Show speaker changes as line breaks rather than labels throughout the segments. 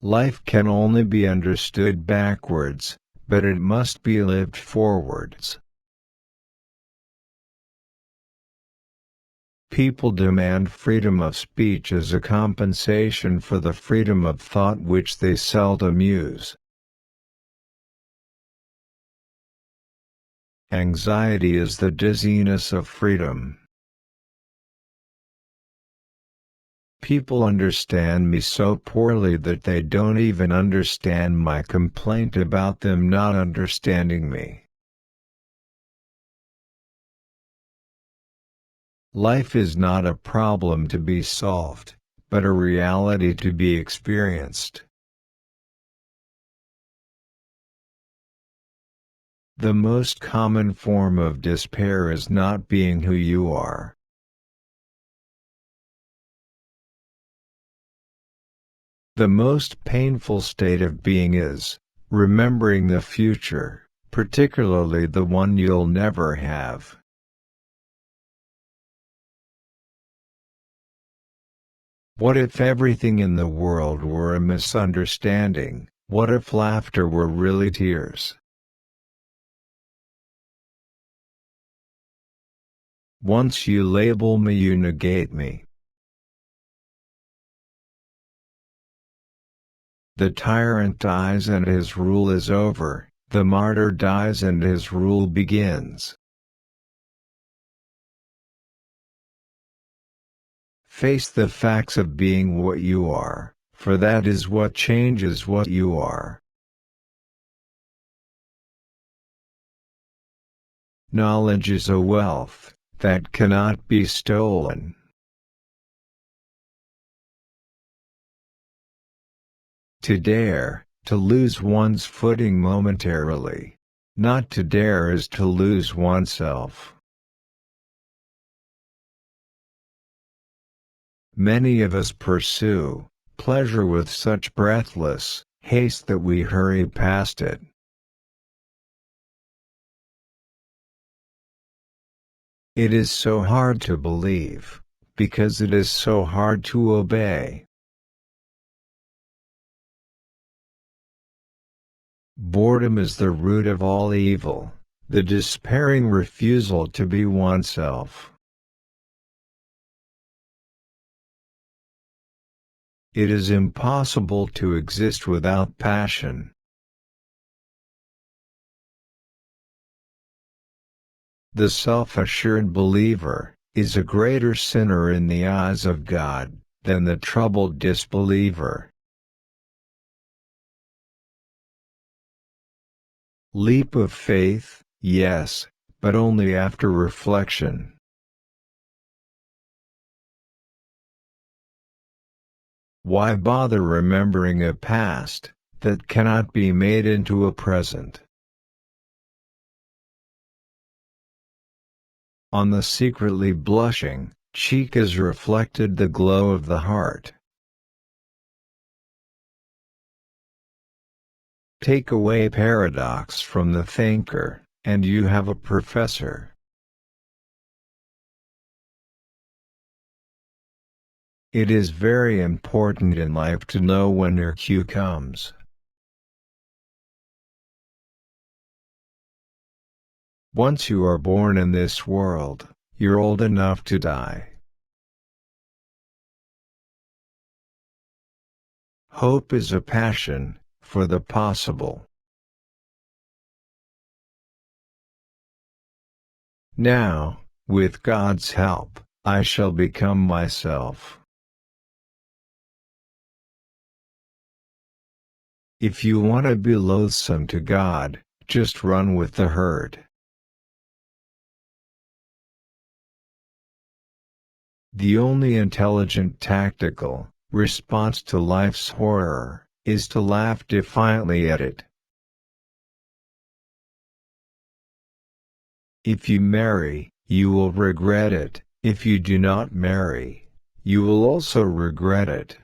Life can only be understood backwards, but it must be lived forwards. People demand freedom of speech as a compensation for the freedom of thought which they seldom use. Anxiety is the dizziness of freedom. People understand me so poorly that they don't even understand my complaint about them not understanding me. Life is not a problem to be solved, but a reality to be experienced. The most common form of despair is not being who you are. The most painful state of being is remembering the future, particularly the one you'll never have. What if everything in the world were a misunderstanding? What if laughter were really tears? Once you label me, you negate me. The tyrant dies and his rule is over, the martyr dies and his rule begins. Face the facts of being what you are, for that is what changes what you are. Knowledge is a wealth that cannot be stolen. To dare, to lose one's footing momentarily. Not to dare is to lose oneself. Many of us pursue pleasure with such breathless haste that we hurry past it. It is so hard to believe, because it is so hard to obey. Boredom is the root of all evil, the despairing refusal to be oneself. It is impossible to exist without passion. The self-assured believer is a greater sinner in the eyes of God than the troubled disbeliever. Leap of faith, yes, but only after reflection. Why bother remembering a past that cannot be made into a present? On the secretly blushing cheek is reflected the glow of the heart. Take away paradox from the thinker, and you have a professor. It is very important in life to know when your cue comes. Once you are born in this world, you're old enough to die. Hope is a passion for the possible. Now, with God's help, I shall become myself. If you want to be loathsome to God, just run with the herd. The only intelligent tactical response to life's horror is to laugh defiantly at it. If you marry, you will regret it. If you do not marry, you will also regret it.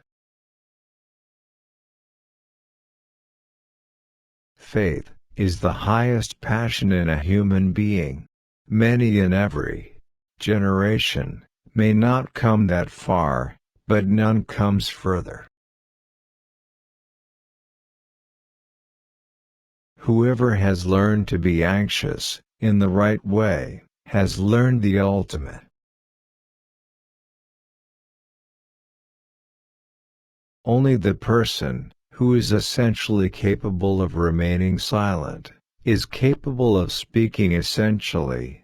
Faith is the highest passion in a human being. Many in every generation may not come that far, but none comes further. Whoever has learned to be anxious, in the right way, has learned the ultimate. Only the person, who is essentially capable of remaining silent, is capable of speaking essentially.